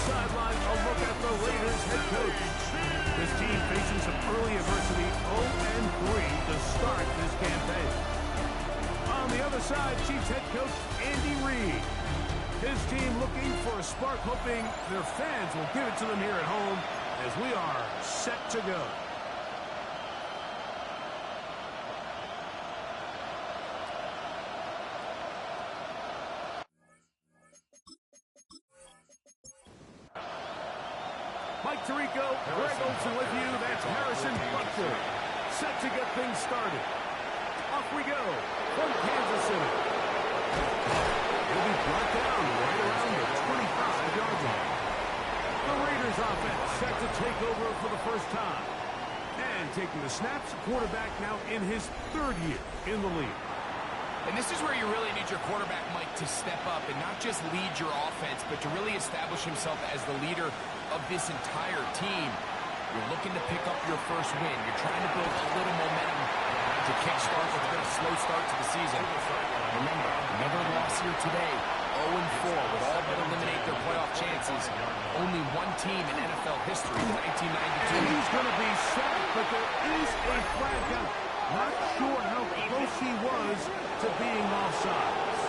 sideline, a look at the Raiders head coach. This team facing some early adversity, 0-3 to start this campaign. On the other side, Chiefs head coach Andy Reid. His team looking for a spark, hoping their fans will give it to them here at home as we are set to go. Mike Tirico, Greg Olsen with you. That's Harrison Butker. Set to get things started. Off we go from Kansas City. He'll be brought down right around the 25-yard line. The Raiders offense set to take over for the first time. And taking the snaps, quarterback now in his third year in the league. And this is where you really need your quarterback, Mike, to step up and not just lead your offense, but to really establish himself as the leader of this entire team. You're looking to pick up your first win. You're trying to build a little momentum to kickstart what's been a slow start to the season. Remember, another loss here today, 0-4, would all but eliminate their playoff chances. Only one team in NFL history, 1992. And he's going to be sacked, but there is a flag out. Not sure how close he was to being offsides.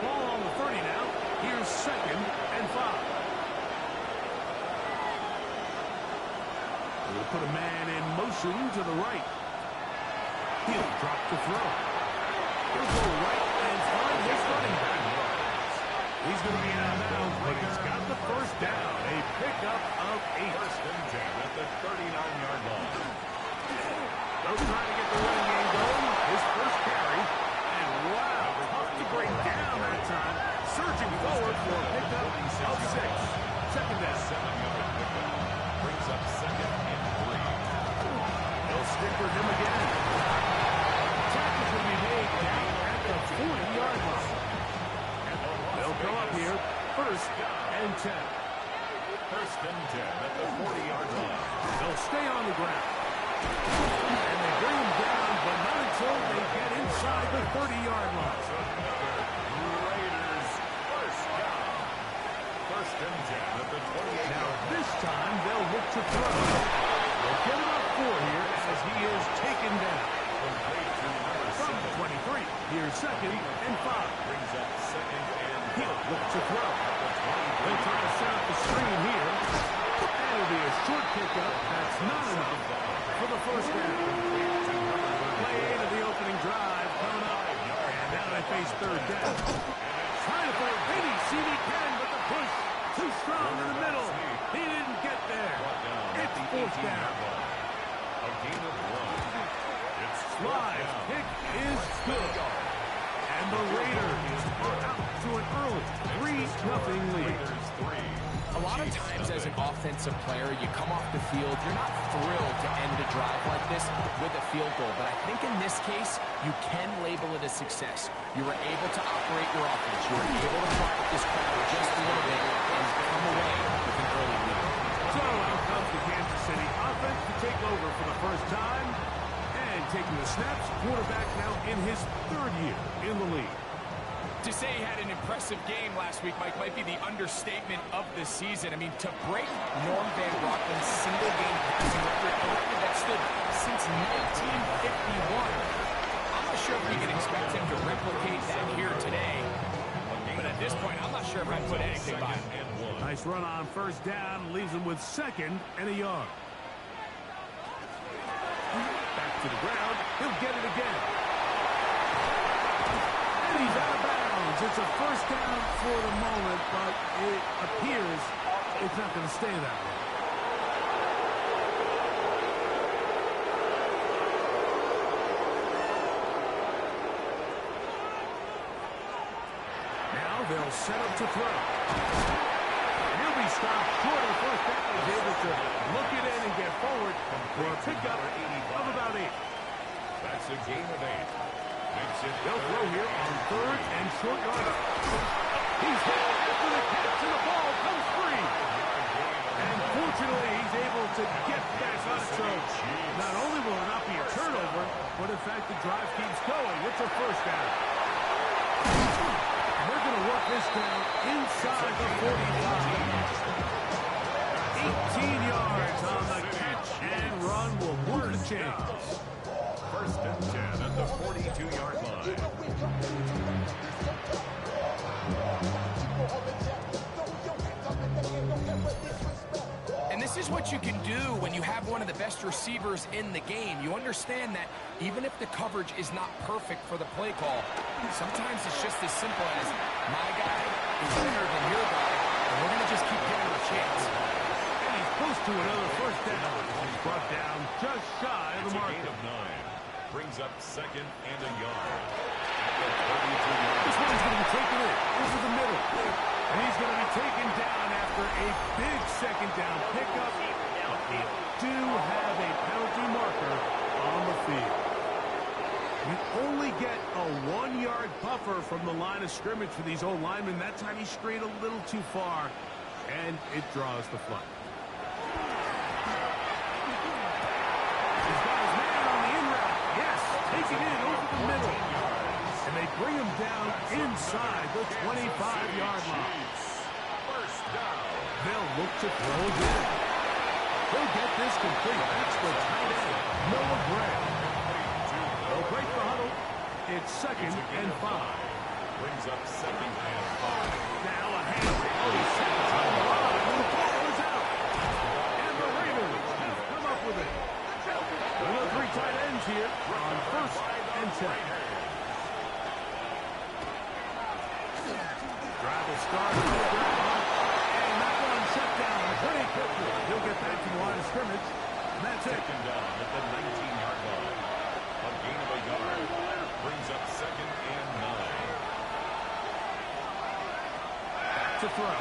Ball on the 30 now. Here's 2nd and 5. We'll put a man in motion to the right. He'll drop the throw. He'll go right and find his running back. He's going to be out of bounds, but he's got the first down. A pickup of 8. 1st and 10 at the 39-yard line. They'll try to get the running game going. His first carry. And wow, tough to bring down that time. Surging forward for a pickup of 6. 2nd down. 7-yard pickup. Brings up 2nd and 3. They'll stick with him again. Tackles will be made down at the 40-yard line. They'll come up here. 1st and 10. 1st and 10 at the 40-yard line. They'll stay on the ground. And they bring him down, but not until they get inside the 30-yard line. Raiders first down. 1st and 10 at the 28. Now this time they'll look to throw. They'll get him up 4 here as he is taken down. From 23, here's 2nd and 5. Brings up 2nd and 5. He'll look to throw. They'll try to set up the screen here. That'll be a short pickup. That's not enough for the first down. Play 8 of the opening drive coming up. And now they face 3rd down. Trying to throw Vinny. CD can, but the push too strong in the middle. He didn't get there. It's 4th down. A gain of 1. It's Sly's pick is good. And the Raiders are out to an early 3-0 lead. A lot of times as an offensive player, you come off the field, you're not thrilled to end a drive like this with a field goal. But I think in this case, you can label it a success. You were able to operate your offense. You were able to quiet this crowd just a little bit and come away with an early lead. So out comes the Kansas City offense to take over for the first time. And taking the snaps, quarterback now in his 3rd year in the league. To say he had an impressive game last week, Mike, might be the understatement of the season. I mean, to break Norm Van Brocken's single-game passing record, a record that stood since 1951. I'm not sure if we can expect him to replicate that here today. But at this point, I'm not sure if I'd put anything by him. Nice run on 1st down, leaves him with 2nd and a yard. Back to the ground, he'll get it again. And he's out of bounds. It's a 1st down for the moment, but it appears it's not going to stay that way. Now they'll set up to throw. And he'll be stopped short of 1st down. He's able to look it in and get forward for a pickup of about 8. That's a gain of 8. They'll throw here on 3rd and short yardage. He's hit after the catch and the ball comes free. And fortunately, he's able to get back on it. So not only will it not be a turnover, but in fact the drive keeps going. It's a 1st down. And they're going to work this down inside the 45. 18 yards on the catch and run will work the chains. First and 10 at the 42-yard line. And this is what you can do when you have one of the best receivers in the game. You understand that even if the coverage is not perfect for the play call, sometimes it's just as simple as my guy is better than your guy, and we're going to just keep giving him a chance. And he's close to another first down. He's brought down just shy of the mark. Gain of 9. Brings up second and a yard. At the 32-yard. This one's going to be taken in over the middle. And he's going to be taken down after a big second down pickup. But they do have a penalty marker on the field. You only get a 1-yard buffer from the line of scrimmage for these old linemen. That time he strayed a little too far, and it draws the flag. He's got his man on the in route. Yes, take it in over the middle. And they bring him down inside the 25-yard line. First down. They'll look to throw again. They'll get this complete. That's the tight end, Noah Gray. They'll break the huddle. It's second and 5. Brings up second and 5. Now a hand. Oh, he's set on the line. The ball is out. And the Raiders have come up with it. There are 3 tight ends here on first and 10. Drive will start. And that one shut down pretty quickly. He'll get back to the line of scrimmage. And that's it. Taken down at the 19-yard line. A gain of a yard. Brings up second and 9. Back to throw.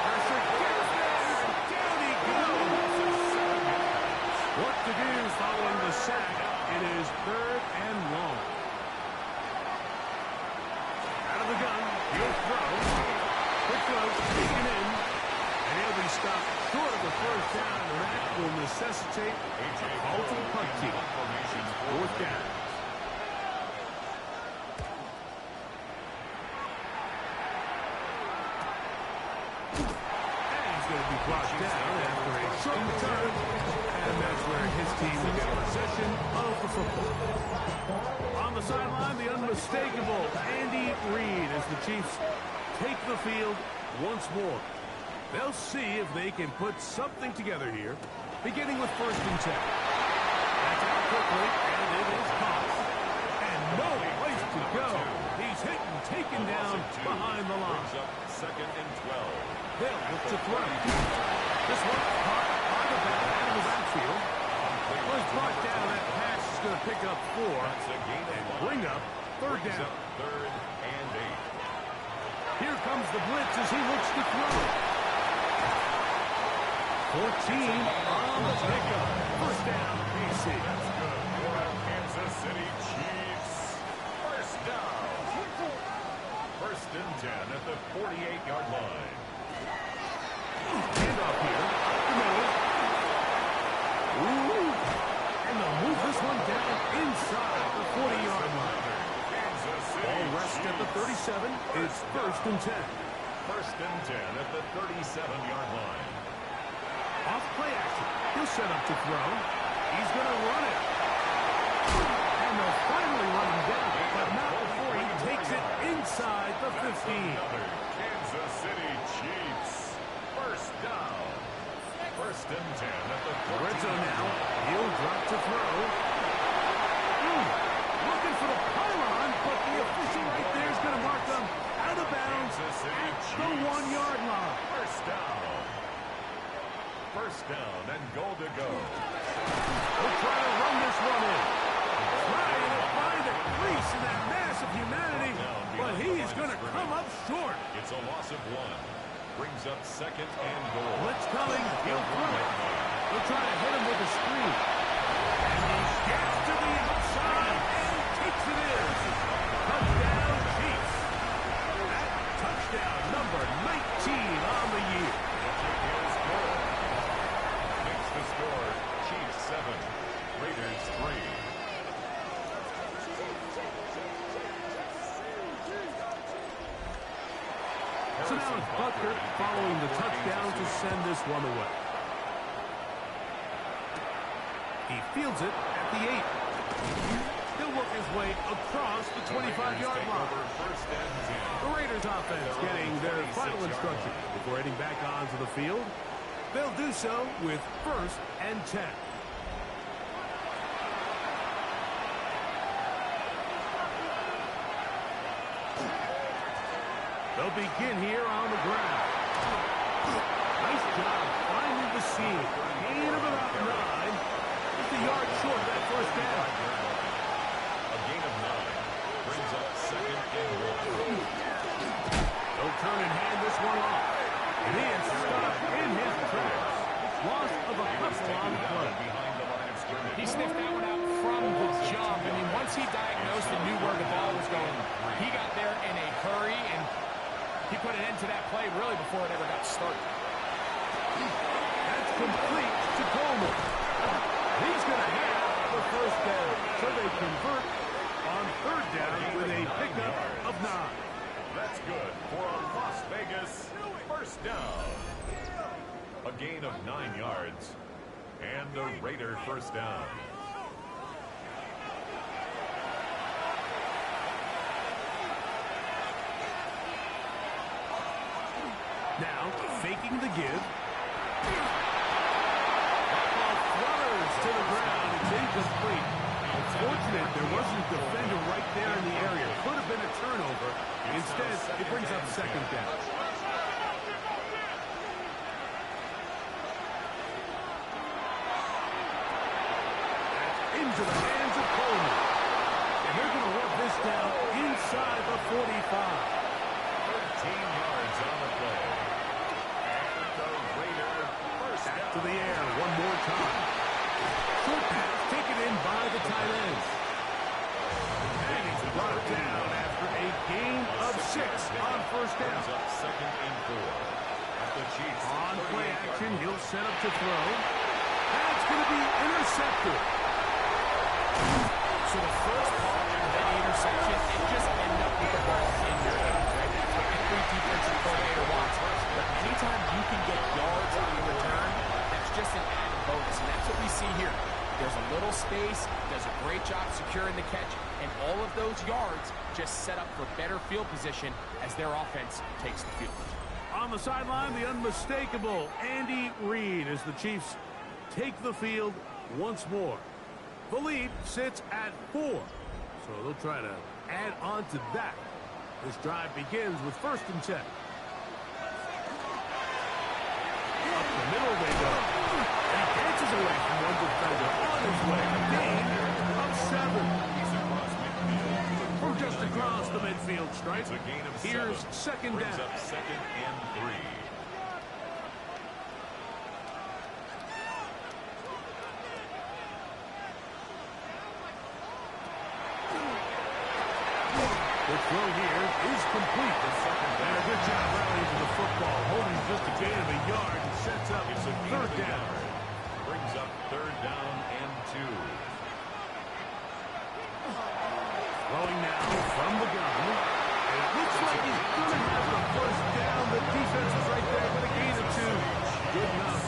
Pressure gets there. Down he goes. What to do following the sack. It is third and long. Out of the gun. He'll throw. Quick throw. Taken in. And he'll be stopped short of the first down. And that will necessitate a call to the punt team. Fourth down. Brought down after a short return, and that's where his team will get possession of the football. On the sideline, the unmistakable Andy Reid as the Chiefs take the field once more. They'll see if they can put something together here, beginning with first and 10. That's out quickly, and it is caught. And no place to go. He's hit and taken down behind the line. Second and 12. They'll look to throw. This one caught by the back out of the backfield. Was brought down. That pass is going to pick up 4 and bring up third down. Third and 8. Here comes the blitz as he looks to throw. 14 on the pickup. First down, KC. That's good for the Kansas City Chiefs. First down. First and 10 at the 48-yard line. Handoff here. The middle. Ooh. And they'll move this one down inside the 40-yard line. Ball rests at the 37. It's first and 10. First and 10 at the 37-yard line. Off play action. He'll set up to throw. He's going to run it. And they'll finally run him down, but not before he takes it inside the 15. Kansas City Chiefs. First down. First and 10 at the 14. Red zone now. He'll drop to throw. Looking for the pylon, but the official right there is going to mark them out of bounds at the 1-yard line. First down. First down and goal to go. He'll try to run this one in. Trying to find a crease in that mass of humanity, but he is going to come up short. It's a loss of 1. Brings up second and goal. Blitz coming. He'll throw it. He'll try to hit him with a screen. And he gets to the outside and takes it in. Touchdown, Chiefs. That touchdown number 19 on the year. Makes the score Chiefs 7, Raiders 3. So now it's Butker following the touchdown to send this one away. He fields it at the 8. He'll work his way across the 25-yard line. The Raiders offense getting their final instruction before heading back onto the field. They'll do so with 1st and 10. They'll begin here on the ground. Nice job finding the seam. Gain of about 9. Just a yard short of that first down. A gain of 9 brings up 2nd and 1. They'll turn and hand this one off. And he is stopped in his tracks. Loss of a couple on the play. He sniffed that one out from the jump. I mean, once he diagnosed and knew where the ball was going, he got there in a hurry, and he put an end to that play really before it ever got started. That's complete to Coleman. He's going to have the first down. So they convert on 3rd down with a pickup of 9. That's good for a Las Vegas 1st down. A gain of 9 yards. And a Raider 1st down. Now, faking the give. That ball flutters to the ground. It's incomplete. Unfortunate there wasn't a defender right there in the area. Could have been a turnover. Instead, it brings up 2nd down. Into the hands of Coleman. And they're going to run this down inside the 45. 13 yards on the play. And the Raider 1st down. To the air one more time. Short pass taken in by the tight end. And he's brought down after a gain of 6 on 1st down. Brings up 2nd and 4. At the Chiefs. On play action, he'll set up to throw. And it's going to be intercepted. So the first part of that interception, it just ended up with the ball in your hands, right? That's what every defensive coordinator wants. But anytime you can get yards on the return, that's just an added bonus. And that's what we see here. There's a little space, does a great job securing the catch, and all of those yards just set up for better field position as their offense takes the field. On the sideline, the unmistakable Andy Reid as the Chiefs take the field once more. The lead sits at 4, so they'll try to add on to that. This drive begins with 1st and 10. Up the middle they go. And he dances away from one defender on his way. A gain of 7. From just across the midfield stripe. It's a gain of 7. Here's 2nd Brings down. up 2nd and 3. The throw here is complete. And a good job rallying to the football, holding just a gain of a yard and sets up It's a 3rd down. Brings up 3rd down and 2. Throwing now from the gun. And it looks like he's going to have the 1st down. The defense is right there with a gain of 2. Good enough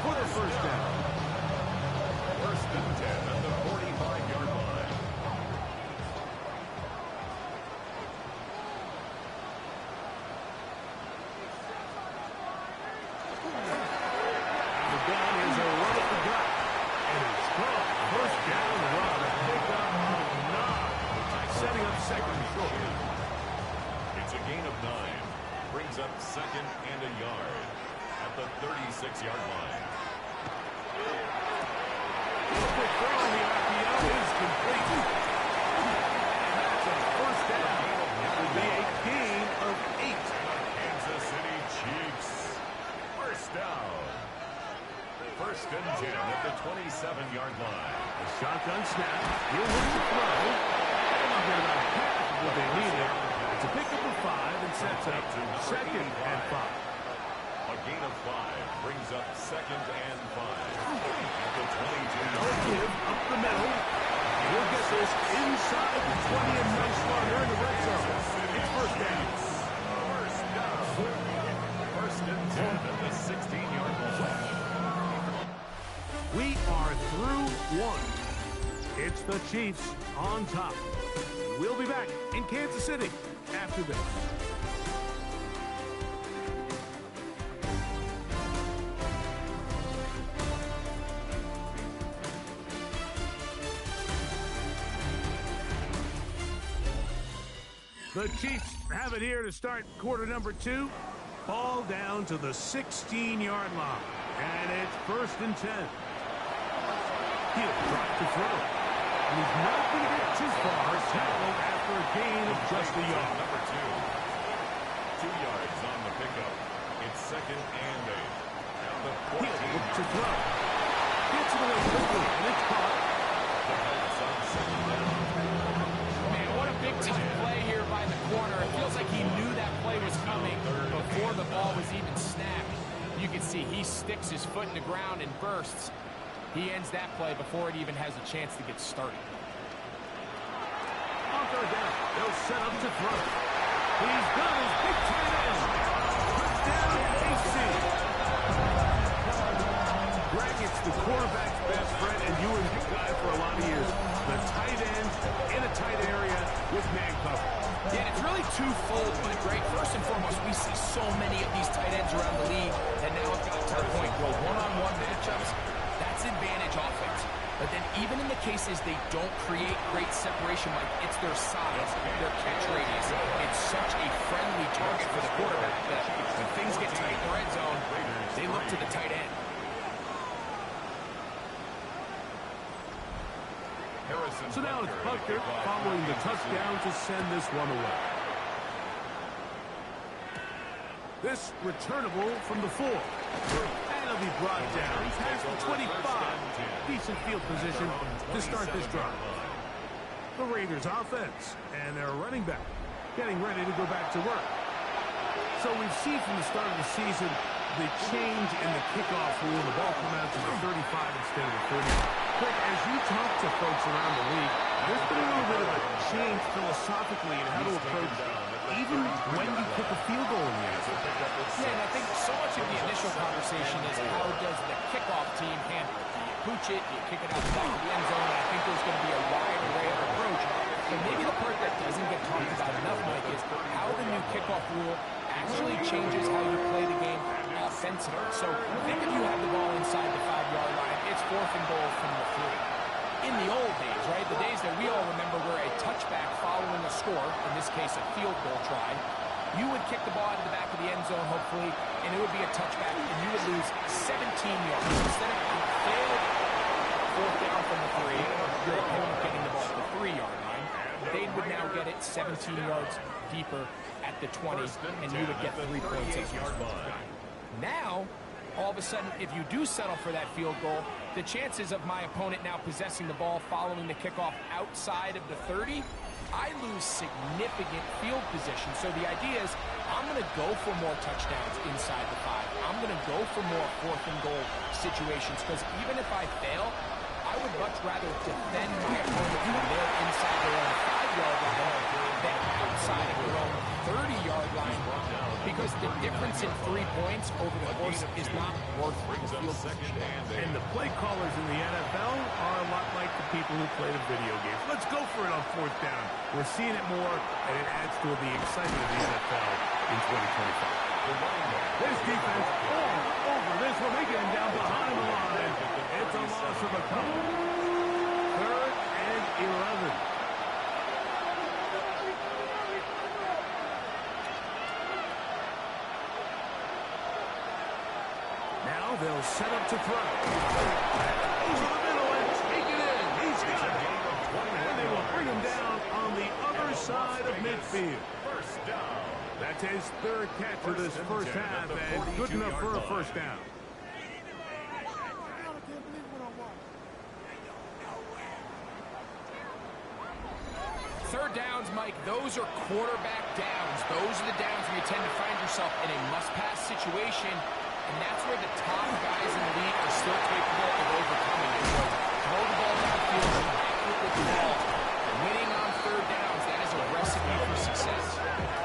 for the 1st down. 1st and 10 at the 45-yard line. The gun is a run at the gut. And a strong 1st down run. A pickup of 9. Setting up 2nd and short. It's a gain of 9. Brings up 2nd and a yard at the 36-yard line. The throw on the RPO is complete. That's a 1st down. It will be a gain of 8. Kansas City Chiefs. 1st down. 1st and 10 at the 27-yard line. A shotgun snap. He'll look to throw. And they'll get about half of what they needed. It's a pickup of 5 and sets up 2nd and 5. A gain of 5 brings up 2nd and 5 at the 22. No give up the middle. He'll get this inside the 20 and no slaughter in the red zone. It's 1st down. 1st down. The Chiefs on top. We'll be back in Kansas City after this. The Chiefs have it here to start quarter number 2. Ball down to the 16-yard line. And it's 1st and 10. He'll drop to throw. And he's not going to get too far. Tackled after a gain of just a yard. Number 2. 2 yards on the pickup. It's 2nd and 8. Now the 14. He'll look to throw. Gets it away quickly, and it's caught. The Colts on 2nd down. Man, what a big-time play here by the corner. It feels like he knew that play was coming before the ball was even snapped. You can see he sticks his foot in the ground and bursts. He ends that play before it even has a chance to get started. On 3rd down, they'll set up to throw. He's got his big tight end. Touchdown, AC. Greg, it's the quarterback's best friend, and you were the guy for a lot of years. The tight end in a tight area with man cover. Yeah, it's really twofold, but Greg, first and foremost, we see so many of these tight ends around the league that now have gotten to the point where one-on-one matchups, that's advantage offense. But then even in the cases they don't create great separation, like it's their size, their catch radius, it's such a friendly target for the quarterback that when things get tight in the red zone, they look to the tight end. So now it's Butker following the touchdown to send this one away. This returnable from the 4. And it'll be brought down past the 25. Decent field position to start this drive. The Raiders offense and their running back getting ready to go back to work. So we've seen from the start of the season the change in the kickoff rule. The ball come out to the 35 instead of the 30. Quick, as you talk to folks around the league, there's been a little bit of a change philosophically in how to approach even when you kick a field goal in the end zone. Yeah, and I think so much of the initial conversation is how does the kickoff team handle it? Do you pooch it? Do you kick it out the back of the end zone? And I think there's going to be a wide array of approach. And maybe the part that doesn't get talked about enough, Mike, is how the new kickoff rule actually changes how you play the game offensively. So think if you have the ball inside the 5-yard line, it's 4th and goal from the 3. In the old days, right, the days that we all remember where a touchback following a score, in this case a field goal try, you would kick the ball out of the back of the end zone, hopefully, and it would be a touchback, and you would lose 17 yards. Instead of a failed 4th down from the 3, your opponent getting the ball at the 3-yard line, they would now get it 17 yards deeper at the 20, and you would get 3 points as well. Now, all of a sudden, if you do settle for that field goal, the chances of my opponent now possessing the ball following the kickoff outside of the 30, I lose significant field position. So the idea is I'm going to go for more touchdowns inside the 5. I'm going to go for more 4th and goal situations because even if I fail, I would much rather defend my opponent when they're inside their own 5-yard line than outside of their own 30-yard line, because the difference in 3 points over the course is not worth the field position. And the play callers in the NFL are a lot like the people who play the video games. Let's go for it on 4th down. We're seeing it more, and it adds to the excitement of the NFL in 2025. This defense all over this one again down behind the line. It's a loss of a couple. 3rd and 11. Now they'll set up to throw. Over the middle and take it in. He's got it. And they will bring him down on the other side of midfield. First down. That's his 3rd catch of this first half, and good enough for a first down. Third downs, Mike, those are quarterback downs. Those are the downs where you tend to find yourself in a must-pass situation, and that's where the top guys in the league are still capable of overcoming it. So throw the ball downfield, connect with the ball. Winning on 3rd downs, that is a recipe for success.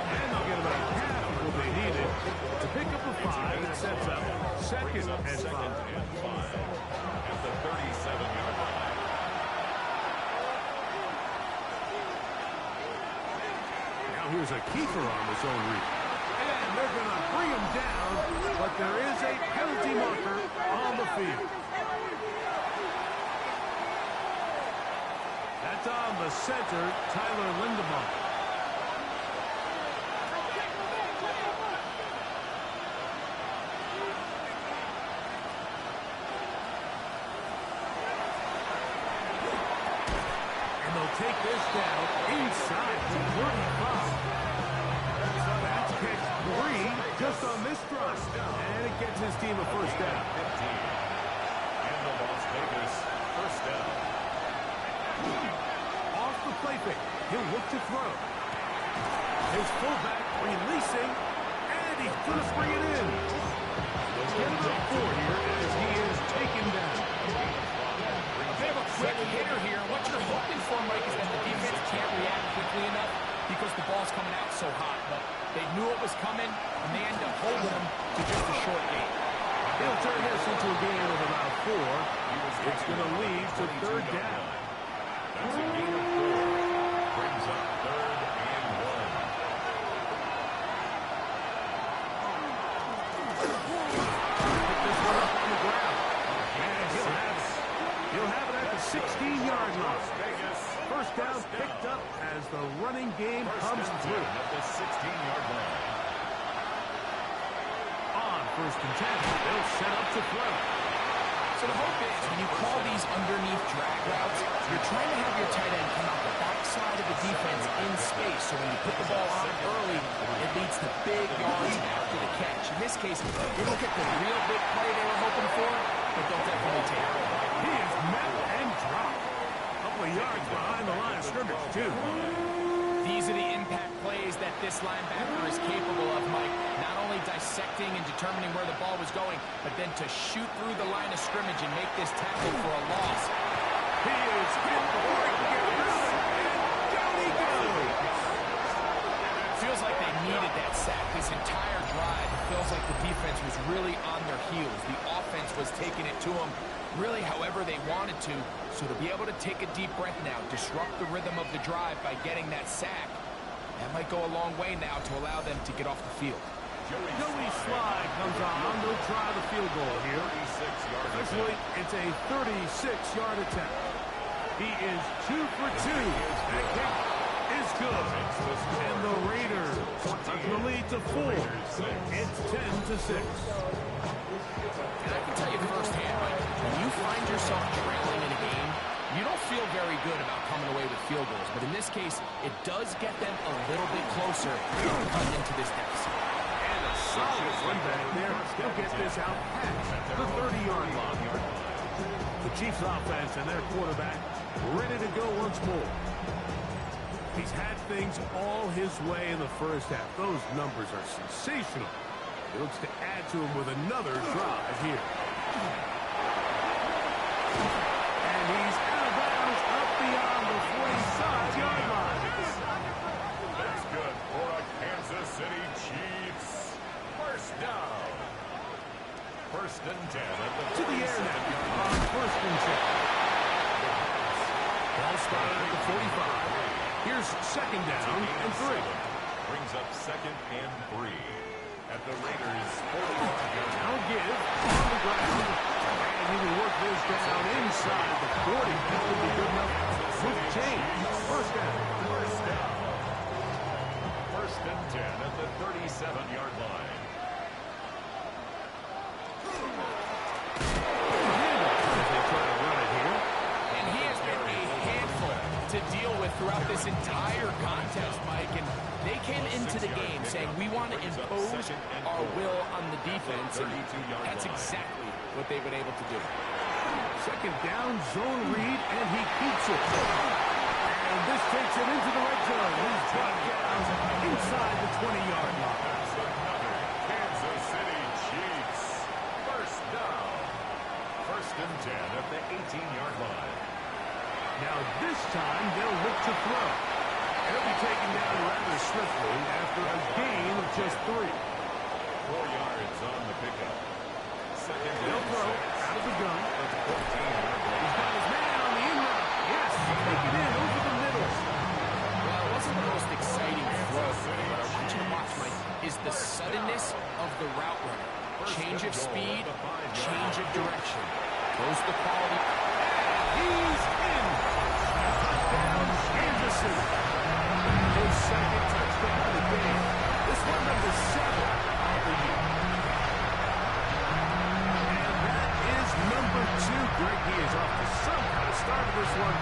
And they'll get about half of what they needed to pick up a 5. It sets up 2nd and 5. At the 37-yard line. Now here's a keeper on the zone read. And they're going to bring him down, but there is a penalty marker on the field. That's on the center, Tyler Linderbaum. Take this down inside the 35. That's catch 3 just on this drive. And it gets his team a first down. 15. And the Las Vegas first down. Off the play fake. He'll look to throw. His fullback releasing. And he's going to bring it in. They'll get about 4 here as he is taken down. They have a quick hitter here. What you're hoping for, Mike, is that the defense can't react quickly enough because the ball's coming out so hot. But they knew it was coming, and they end up holding them to just a short gain. He'll turn this into a gain of about 4. It's going to lead to third down. That's a gain of 4. Brings up 3rd and 1. Pick this one up on the ground. And he'll have it at the 16-yard line. First down picked up as the running game comes through. At the 16-yard line. On 1st and 10, they'll set up to throw. So the hope is when you call these underneath drag routes, you're trying to have your tight end come out the backside of the defense in space. So when you put the ball on early, it leads to big yards after the catch. In this case, you don't get the real big play they were hoping for, but they'll definitely take it. He is met and dropped. A couple of yards behind the line of scrimmage, too. These are the impact plays that this linebacker is capable of, Mike. Not only dissecting and determining where the ball was going, but then to shoot through the line of scrimmage and make this tackle for a loss. He is hit before he can get rid of it. And down he goes. It feels like they needed that sack this entire drive. It feels like the defense was really on their heels. The offense was taking it to them really however they wanted to. So to be able to take a deep breath now, disrupt the rhythm of the drive by getting that sack, that might go a long way now to allow them to get off the field. Joey Slye comes on. They'll try the field goal here. Officially, it's a 36-yard attempt. He is 2 for 2. That kick is good. And the Raiders up the lead to 4. It's 10-6. And I can tell you firsthand, Mike, when you find yourself trailing in a game, you don't feel very good about coming away with field goals. But in this case, it does get them a little bit closer to cutting into this deficit. And a solid run back there. They'll get this out past the 30-yard line. The Chiefs offense and their quarterback ready to go once more. He's had things all his way in the first half. Those numbers are sensational. He looks to add to him with another drive here. And he's out of bounds up beyond the 45-yard line. That's good for a Kansas City Chiefs. First down. 1st and 10 at the To the air now on 1st and 10. Ball spotted at the 45. Here's 2nd down and 3. Brings up 2nd and 3. At the Raiders' 40-yard line. Now give on the ground. And he will work this down inside the 40. That will be good enough with change. First down. 1st and 10 at the 37-yard line. They try to run it here. And he has been a handful to deal with throughout this entire contest, Mike. And they came into the game saying, we want to impose our will on the defense. And that's exactly what they've been able to do. 2nd down, zone read, and he keeps it. And this takes it into the red zone. He's brought down inside the 20-yard line. Kansas City Chiefs. First down. 1st and 10 at the 18-yard line. Now this time they'll look to throw. He'll be taken down rather swiftly after a gain of just 3. 4 yards on the pickup. 2nd They'll and throw 6. out of the gun. At the 14-yard line. He's got his man on the in route. Yes, take it in over the middle. Well, it wasn't the most exciting throw the suddenness of the route runner. Change of speed, change of direction. Those are the quality. He's in. Touchdown, Kansas City. His second touchdown of the game. This one number 7 of the year. And that is number 2. Greg, he is off to some kind of start of this one.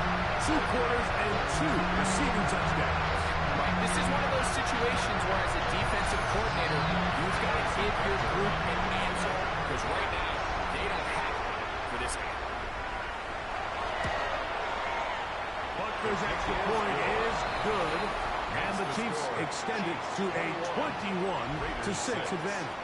2 quarters and 2 receiving touchdowns. Right, this is one of those situations where as a defensive coordinator, you've got to give your group an answer. Because right now, they don't have it for this guy. Butker's extra point is good. And the Chiefs extend it to a 21-6 advantage.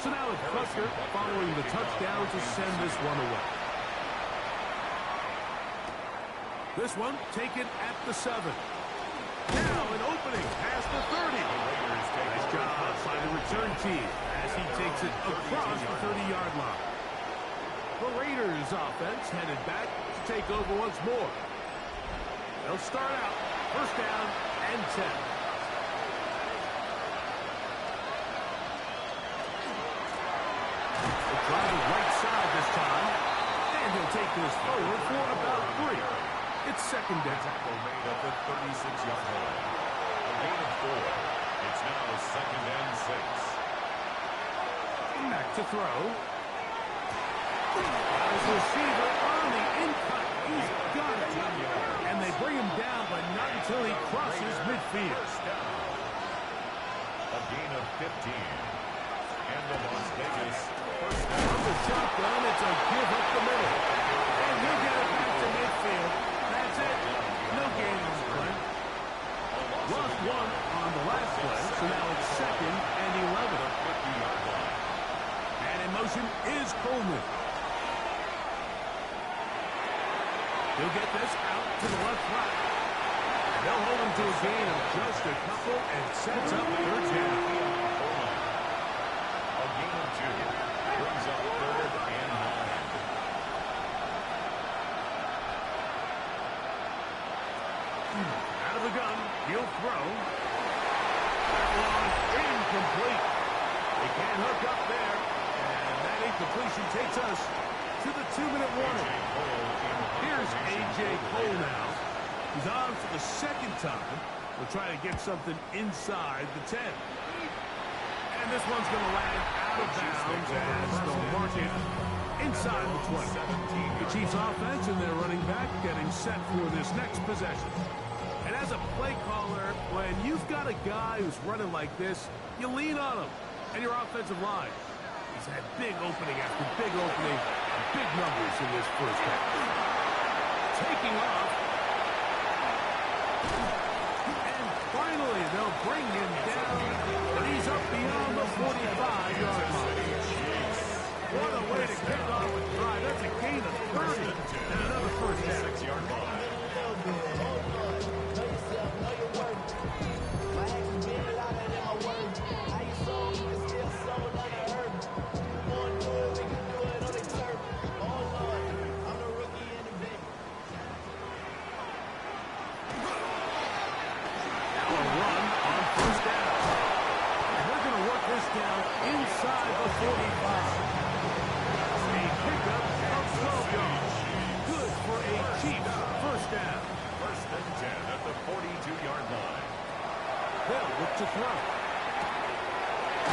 So now it's Butker following the touchdown to send this one away. This one taken at the 7. Now an opening past the 30. Nice job by the return team as he takes it across the 30-yard line. The Raiders offense headed back to take over once more. They'll start out first down and 10. They'll try the right side this time. And he'll take this forward for about 3. It's second down. Tackle made at the 36-yard line. A gain of 4. It's now second and 6. Back to throw. His receiver on the in-cut. He's got it. And they bring him down, but not until he crosses midfield. A gain of 15. And the Las Vegas first down. From the shotgun, it's a give up the middle. And he'll get it back to midfield. That's it. No gain on the play. Lost 1 on the last play, so now it's second and 11. And in motion is Coleman. He'll get this out to the left flat. They'll hold him to a gain of just a couple and sets up third down. A gain of 2 brings up third and 9. Out of the gun, he'll throw. That one incomplete. They can't hook up there. And that incompletion takes us to the 2-minute warning. Here's A.J. Cole now. He's on for the second time. We'll try to get something inside the 10. And this one's going to land out of bounds as they'll mark it inside the 20. The Chiefs offense and their running back getting set for this next possession. And as a play caller, when you've got a guy who's running like this, you lean on him and your offensive line. He's had big opening after big opening, big numbers in this first half. Taking off. And finally, they'll bring him down, but he's up beyond the 45-yard line. What a way to kick off a drive. That's a gain of 30 and another first down. 6-yard line. Inside the 45. A pickup of 12 yards. Good for a Chiefs first down. First and 10 at the 42-yard line. They'll look to throw.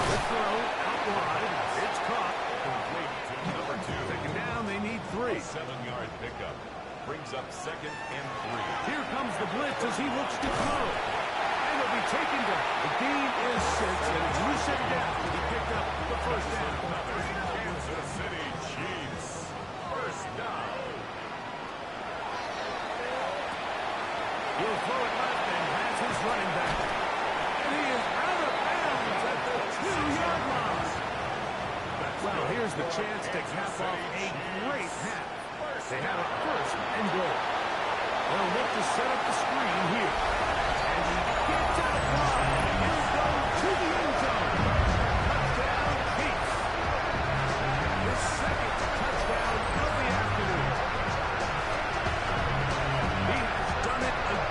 The throw out wide. It's caught. Complete to number 2. Second down, they need 3. A 7-yard pickup brings up second and 3. Here comes the blitz as he looks to throw. And he'll be taken down. The gain is 6, and it's loosened down. He picked up the first down. Kansas City Chiefs. First down. He'll throw it left and has his running back. And he is out of bounds at the 2-yard line. Well, here's the chance to cap off a great half. They have it first and goal. They'll look to set up the screen here. And he gets out wide. He'll go to the end zone. Touchdown, Chiefs. His second touchdown of the afternoon. He has done it again.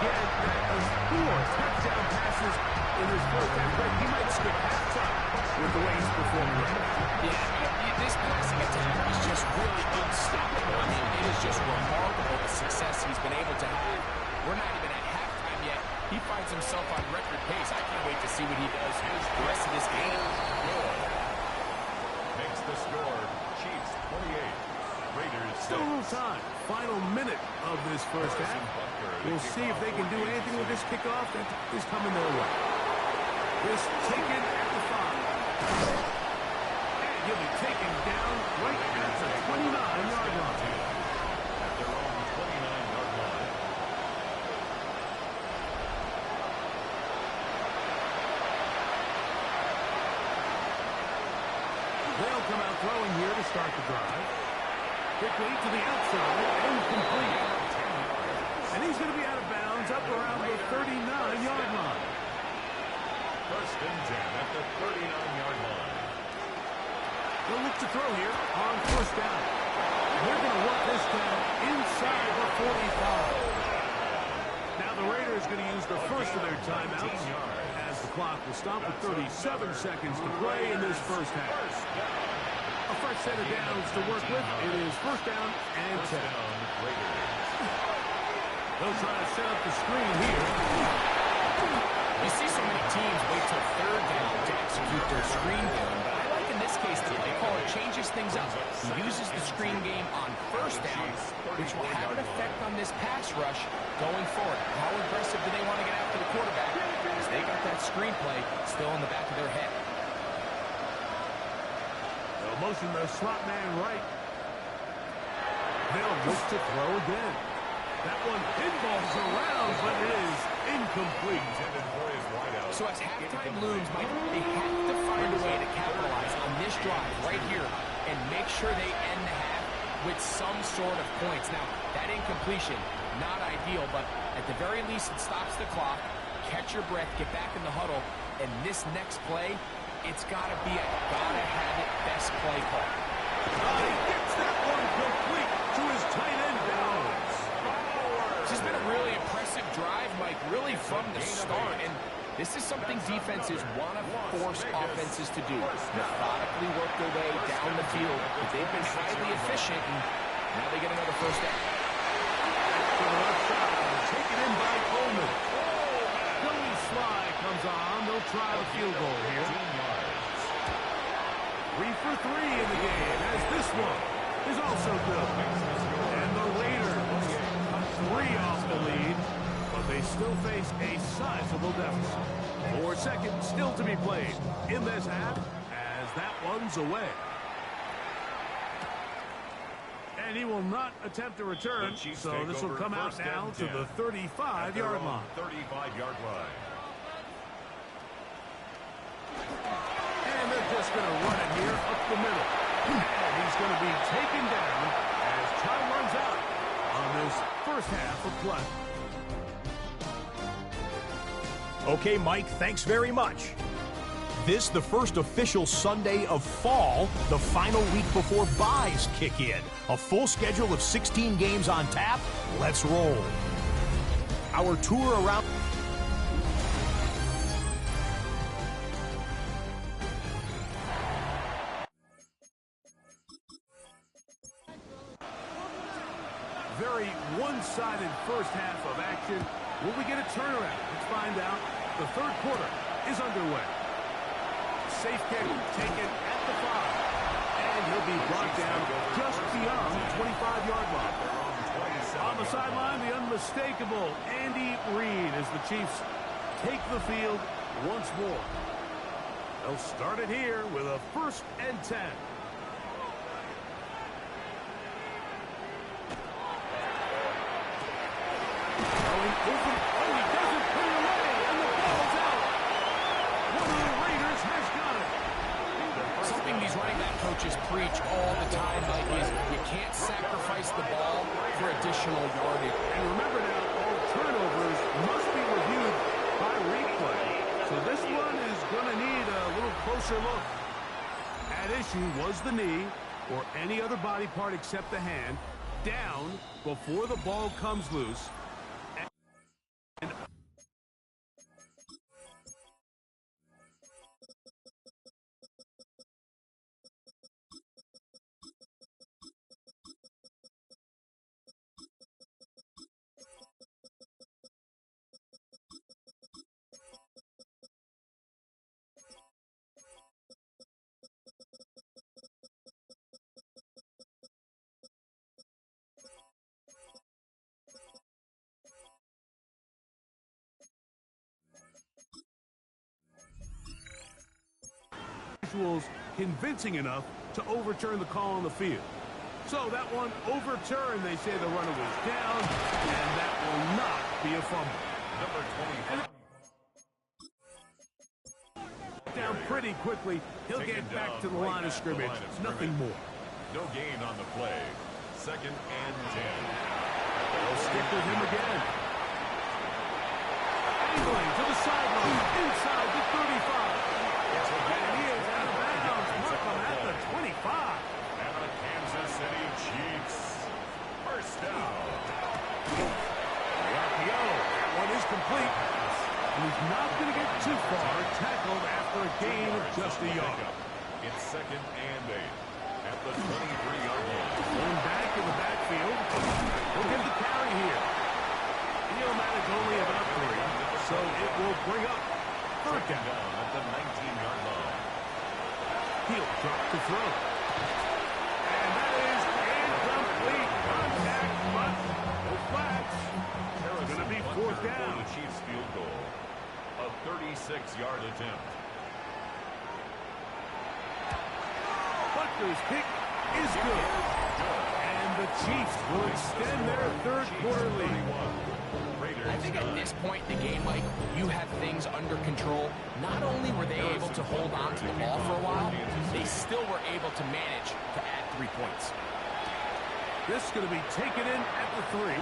touchdown passes in his first half break. He might skip halftime with the way he's performing right now. Yeah, this passing attack is just really unstoppable. I mean, it is just remarkable the success he's been able to have. We're not even at halftime yet. He finds himself on record pace. I can't wait to see what he does the rest of this game. Makes the score Chiefs 28, Raiders 6. Still a little time. Final minute of this first half. We'll see if they can do anything with this kickoff that is coming their way. This taken at the 5. And he'll be taken down right at the 29-yard line. At their own 29-yard line. They'll come out throwing here to start the drive. Quickly to the outside, incomplete. And he's going to be out of bounds up around the 39-yard line. First and 10 at the 39-yard line. They'll look to throw here on first down. They're going to walk this down inside the 45. Now the Raiders going to use the first of their timeouts as the clock will stop with 37 seconds to play in this first half. A fresh set of downs to work with. It is first down and 10. They'll try to set up the screen here. You see so many teams wait till third down to execute their screen game, but I like in this case the play caller changes things up. He uses the screen game on first down, which will have an effect on this pass rush going forward. How aggressive do they want to get after the quarterback? Because they got that screen play still in the back of their head. They'll motion the slot man right. They'll look to throw again. That one pinballs around, but it is incomplete. So as halftime looms, Mike, they have to find a way to capitalize on this drive right here and make sure they end the half with some sort of points. Now, that incompletion, not ideal, but at the very least it stops the clock. Catch your breath, get back in the huddle, and this next play, it's got to be a gotta-have-it best play call. He gets that one complete to his tight end Downs. This has been a really impressive drive, Mike, really from the start. And this is something defenses want to force offenses to do. Methodically work their way down the field. But they've been highly efficient, and now they get another first down. To the left side, taken in by Coleman. Billy Sly comes on. They'll try the field goal here. 3 for 3 in the game, as this one is also good. And the Raiders come 3 off the lead, but they still face a sizable deficit. 4 seconds still to be played in this half, as that one's away. And he will not attempt a return, so this will come out now to the 35-yard line. 35-yard line. And they're just going to run it here up the middle. And he's going to be taken down as time runs out on this first half of play. Okay, Mike, thanks very much. This the first official Sunday of fall, the final week before byes kick in. A full schedule of 16 games on tap. Let's roll. Our tour around... Very one-sided first half of action. Will we get a turnaround? Let's find out. The third quarter is underway. Safe kick taken at the 5. And he'll be brought down just beyond the 25-yard line. On the sideline, the unmistakable Andy Reid as the Chiefs take the field once more. They'll start it here with a 1st and 10. Going open. Oh, he doesn't put it away, and the ball's out. One of the Raiders has got it. Something these running back coaches preach all the time, Mike, is you can't sacrifice the ball for additional yardage. And remember now, all turnovers must be reviewed by replay. So this one is going to need a little closer look. At issue was the knee, or any other body part except the hand, down before the ball comes loose. officials convincing enough to overturn the call on the field. So that one overturned. They say the runner was down, and that will not be a fumble. Number 25. Down pretty quickly. He'll get back to the line of scrimmage. Nothing more. No gain on the play. 2nd and 10. They'll stick with him again. Angling to the sideline, inside the 35. And he is out of bounds. Mark him at the 25. And the Kansas City Chiefs. First down. The RPO. That one is complete. He's not going to get too far. Tackled after a gain of just a yard. It's 2nd and 8 at the 23-yard line. Going back in the backfield. We'll get the carry here. Neomatic only about 3, so it will bring up 3rd down. At the 19-yard line. He'll drop to throw. And that is incomplete. Contact, but no flags. It's going to be 4th down. The Chiefs field goal. A 36-yard attempt. Butker's kick is good. And the Chiefs will extend their 3rd quarter lead. I think at this point in the game, Mike, you have things under control. Not only were they able to hold on to the ball for a while, they still were able to manage to add 3 points. This is going to be taken in at the 3.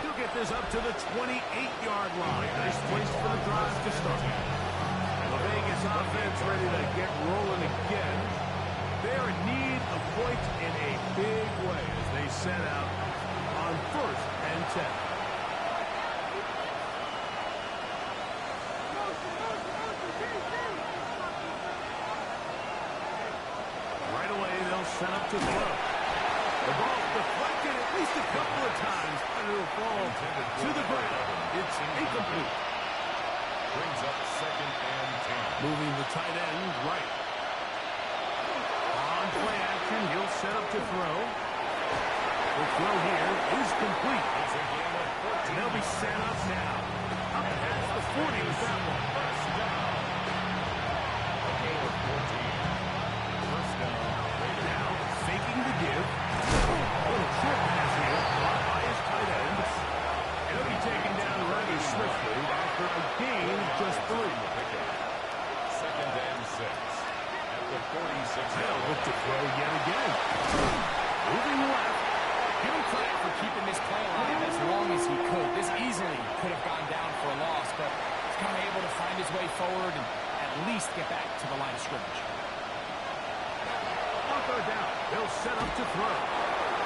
He'll get this up to the 28-yard line. Nice place for the drive to start. The Vegas offense ready to get rolling again. They're in need of points in a big way as they set out on 1st and 10. Right away, they'll set up to throw. The ball's deflected at least a couple of times, and it'll fall to the ground. It's incomplete. Brings up 2nd and 10. Moving the tight end right. On play action, he'll set up to throw. The throw here is complete. It's a gain of 14. And they'll be set up now. Up past the 40 with that one. First down. A gain of 14. First down. Now, faking the give. A little short pass here, blocked by his tight end. And he'll be taken down rather swiftly after a gain of just 3. 2nd and 6 at the 46. They'll look to throw yet again. Moving left. Give him credit for keeping this play alive as long as he could. This easily could have gone down for a loss, but he's kind of able to find his way forward and at least get back to the line of scrimmage. On 3rd down, they'll set up to throw.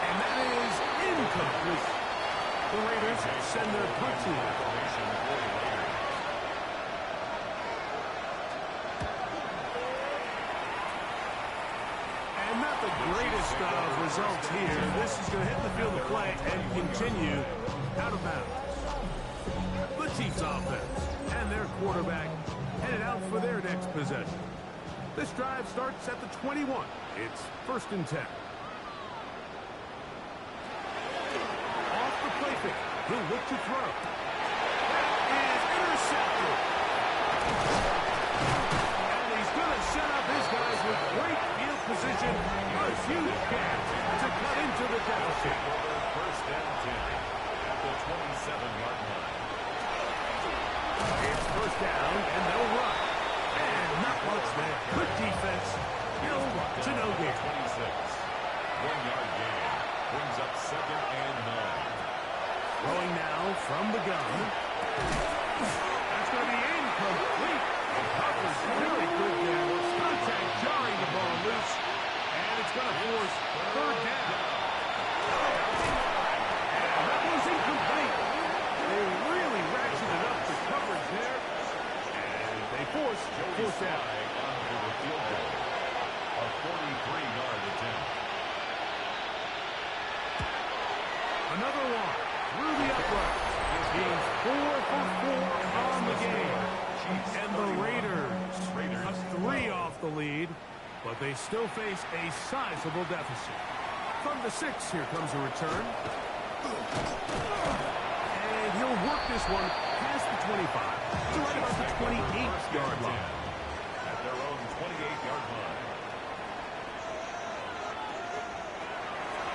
And that is incomplete. The Raiders send their punt team. And not the greatest of results here. This is going to hit the field of play and continue out of bounds. The Chiefs offense and their quarterback headed out for their next possession. This drive starts at the 21. It's 1st and 10. Off the play fake. He'll look to throw. That is intercepted. And he's going to set up his guys with great field position. A huge gap to cut into the deficit. First and 10 at the 27-yard line. It's 1st down, and they'll run. And not much there. Good defense. To no gain. 26. 1-yard gain. Brings up 2nd and 9. Throwing now from the gun. That's going to be incomplete. The cover's really good there. Contact jarring the ball loose. And it's going to force 3rd down. And that was incomplete. They really ratcheted up the coverage there. And they force 4th down. Onto the field goal. A 43-yard attempt. Another one through the upright. He's 4 for 4 on the game. And the Raiders cut 3 off the lead, but they still face a sizable deficit. From the 6, here comes a return. And he'll work this one past the 25 to right about the 28-yard line. At their 6-yard line.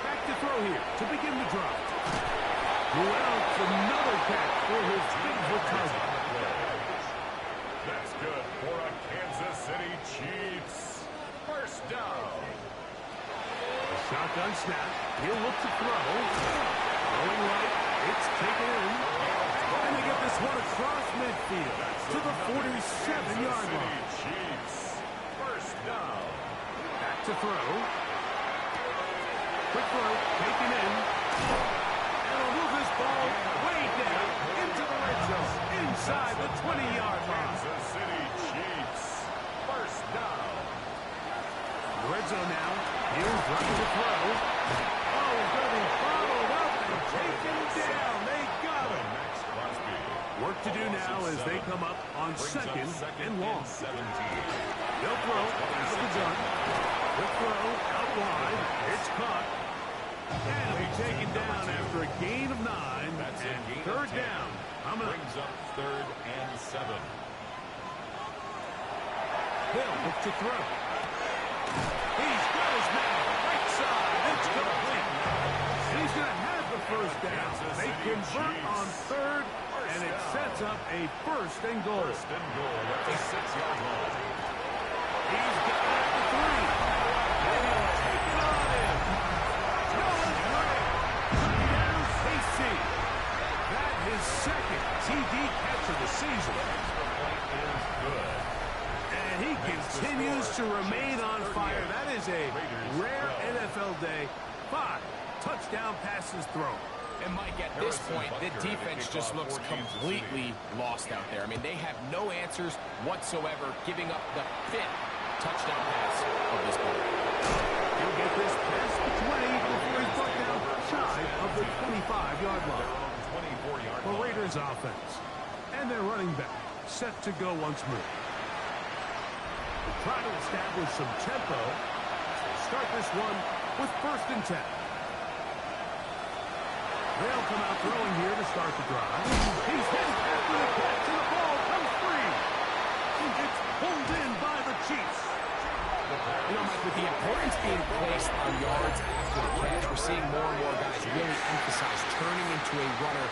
Back to throw here to begin the drive. Mounts another catch for his Bigfoot target. That's good for a Kansas City Chiefs. First down. A shotgun snap. He'll look to throw. Going right. It's taken in. And they get this one across midfield to the 47-yard line. Chiefs. First down. Back to throw. Quick throw. Taken in. And will move this ball way down into the red zone inside the 20-yard line. Kansas City Chiefs. First down. The red zone now. Here's running the throw. Oh, he's going to be followed up and taken down. They got him. Max Crosby. Work to do now as they come up on second and long. 17. They'll throw out of the gun. The throw out wide. It's caught. And it'll be taken down after a gain of 9. That's and a gain third of 10. down. Coming up. Brings up 3rd and 7. Hill look to throw. He's got his man right side. It's complete. And he's going to have the first down. They convert on third, and it sets up a first and goal. First and goal at the 6-yard line. He's got it at the 3. And he'll take it on in. Nolan Gray. Touchdown, KC. That is second TD catch of the season. The point is good. And he continues to remain on fire. That is a rare NFL day. 5 touchdown passes thrown. And Mike, at this point, the defense just looks completely lost out there. I mean, they have no answers whatsoever, giving up the 5th touchdown pass of this ball. He'll get this past the 20 before he's brought down shy of the 25-yard line. 24-yard The line. Raiders offense. And their running back set to go once more. They try to establish some tempo. They start this one with 1st and 10. They'll come out throwing here to start the drive. He's headed after the catch, and the ball comes free. It's pulled in by the Chiefs. You know, Mike, with the importance being placed on yards after the catch, we're seeing more and more guys really emphasize turning into a runner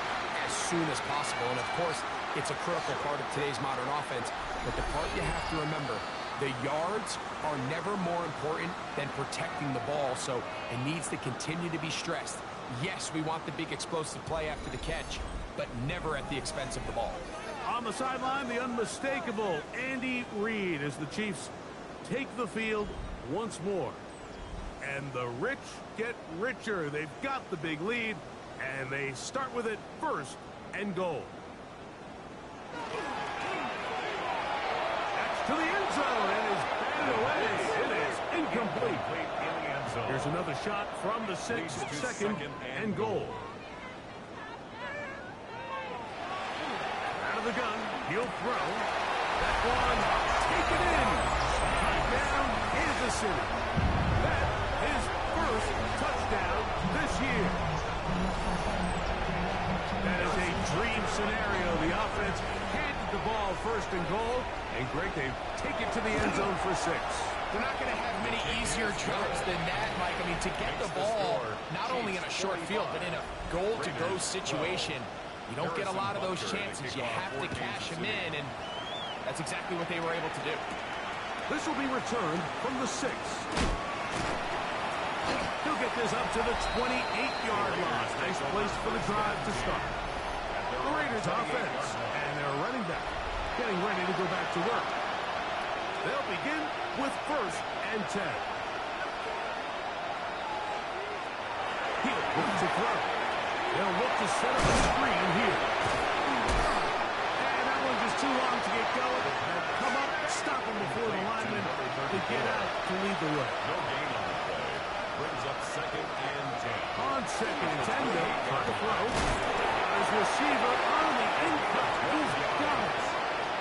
as soon as possible. And, of course, it's a critical part of today's modern offense. But the part you have to remember, the yards are never more important than protecting the ball, so it needs to continue to be stressed. Yes, we want the big explosive play after the catch, but never at the expense of the ball. On the sideline, the unmistakable Andy Reid as the Chiefs take the field once more. And the rich get richer. They've got the big lead, and they start with it 1st and goal. That's to the end zone, and is batted away. It is incomplete. In the end zone. Here's another shot from the 6, 2nd and goal. Out of the gun, he'll throw. That one, taken in. Touchdown, Kansas City. That is 1st touchdown this year. That is a dream scenario. The offense handed the ball 1st and goal. And Greg, they take it to the end zone for 6. They're not going to have many easier jobs than that, Mike. I mean, to get the ball not only in a short field, but in a goal-to-go situation, you don't get a lot of those chances. You have to cash them in, and that's exactly what they were able to do. This will be returned from the 6. He'll get this up to the 28-yard line. Nice place for the drive to start. The Raiders offense and their running back getting ready to go back to work. They'll begin with 1st and 10. He'll look to throw. They'll look to set up a screen here. And that one just too long to get going. They'll come up, stop him before the lineman to get out to lead the way. No gain on the play. Brings up 2nd and 10. On 2nd and 10, they'll try to throw. His receiver on the in-cut. He's got it.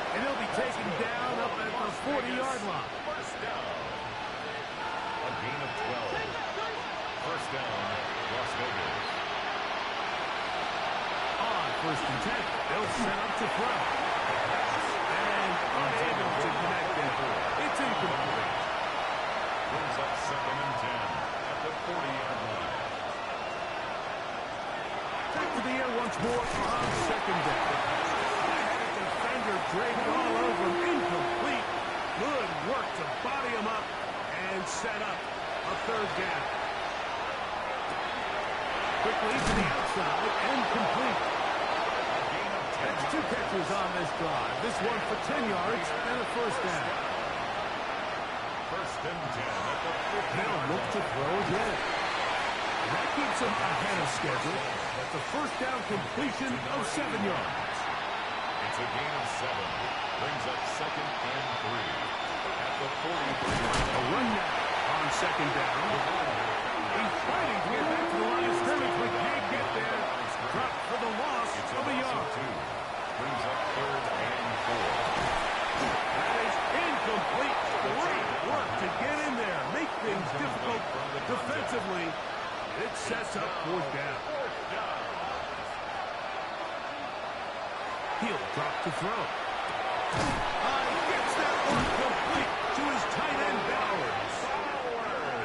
And he'll be taken down up at the 40-yard line. First down. A gain of 12. First down, Las Vegas. On 1st and 10, they'll set up to throw. And unable to connect it. It's incomplete. Brings up 2nd and 10 at the 40-yard line. Back to the air once more on 2nd down. Defender draped all over him. Incomplete. Good work to body him up and set up a 3rd down. Quickly to the outside and complete. That's 2 catches on this drive. This one for 10 yards and a 1st down. 1st and 10 at the 50. They'll look to throw again. That keeps him ahead of schedule. That's a 1st down completion of 7 yards. It's a gain of 7. Brings up 2nd and 3 at the 43. A run now on 2nd down. He's fighting to get back to the line of scrimmage, but can't get there. Dropped for the loss of a yard. Brings up 3rd and 4. That is incomplete. Great work to get in there. Make things difficult defensively. It sets up 4th down. He'll drop to throw. Gets that one complete to his tight end Bowers.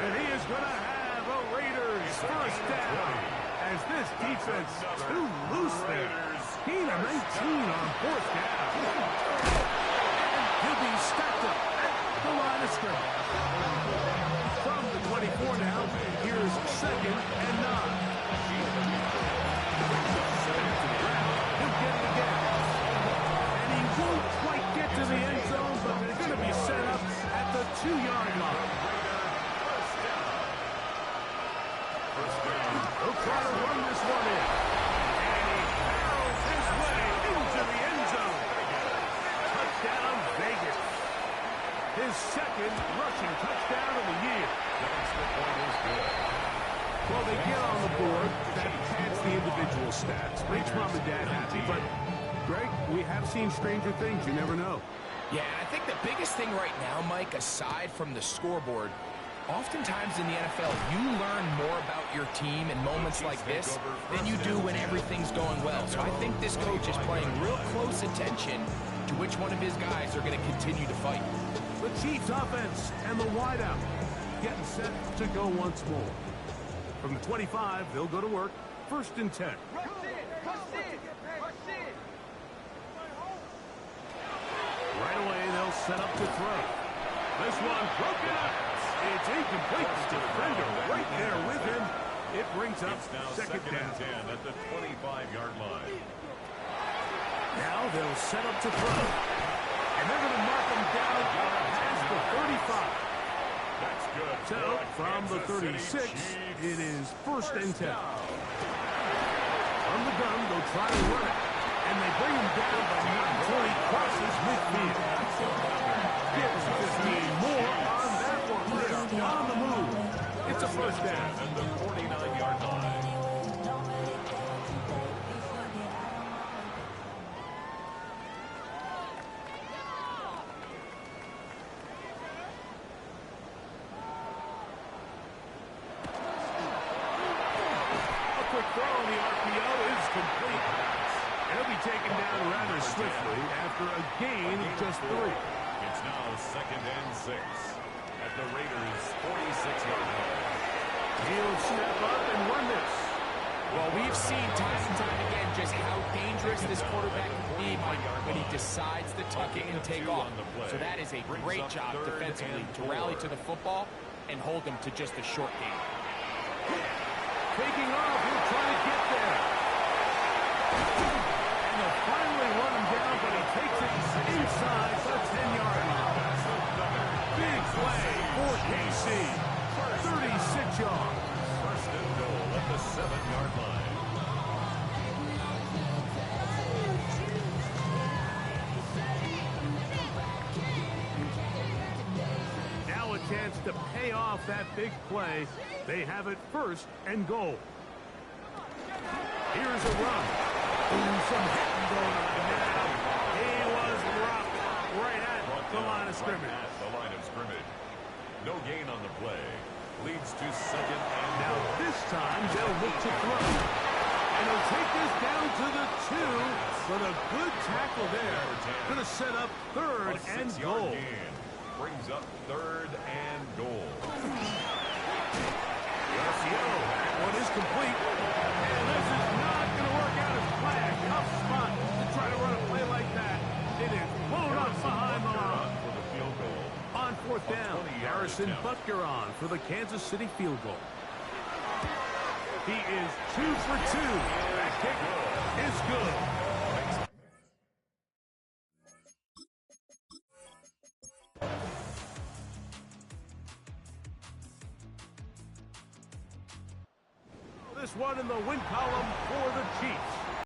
And he is going to have a Raiders 1st down. As this defense too loose there. Gain of 19 on 4th down. And he'll be stacked up at the line of scrimmage. From the 24 now, here's 2nd and 9. He'll get it again. And he won't quite get to the end zone, but they're going to be set up at the 2-yard line. He'll try to run this one in. And he barrels his way into the end zone. Touchdown, Vegas. His 2nd rushing touchdown of the year. Well, they get on the board. That pads the individual stats. Makes mom and dad happy. But, Greg, we have seen stranger things. You never know. Yeah, I think the biggest thing right now, Mike, aside from the scoreboard, oftentimes in the NFL, you learn more about your team in moments like this than you do when everything's going well. So I think this coach is paying real close attention to which one of his guys are going to continue to fight. The Chiefs offense and the wideout getting set to go once more. From the 25, they'll go to work. 1st and 10. Right away, they'll set up to throw. This one broken up. It's incomplete. Defender right there with him. It brings up now 2nd down. and 10 at the 25-yard line. Now they'll set up to throw. And they're going to mark him down past the 35. That's good. So, from the 36, it is 1st and 10. From the gun, they'll try to run it. And they bring him down by not until he crosses midfield. Gives 15 more on that one. They're on the move. It's a 1st down. At the 49-yard line. Quick throw on the RPO is complete. He'll be taken down rather swiftly after a gain of just 3. It's now 2nd and 6 at the Raiders' 46-yard line. He'll step up and run this. Well, we've seen time and time again just how dangerous this quarterback can be when he decides to tuck it and take off. So that is a great job defensively to rally to the football and hold him to just a short game. Taking off, he'll try to get there. And they'll finally run him down, but he takes it inside the 10-yard line. Big play for KC. 36 yards. 1st and goal at the 7-yard line. Now a chance to pay off that big play. They have it 1st and goal. Here's a run. Some hitting going on now. He was rocked right at the line of scrimmage. Right at the line of scrimmage. No gain on the play. Leads to 2nd and Now this time they'll look to throw. And he'll take this down to the 2. But a good tackle there. Going to set up 3rd and goal. brings up 3rd and goal. That one is complete. And this is not going to work out as planned. Tough spot to try to run a play like that. It is blown up behind the line. For the field goal. On 4th down, Harrison Butker on for the Kansas City field goal. He is 2 for 2. That kick is good. This one in the win column for the Chiefs.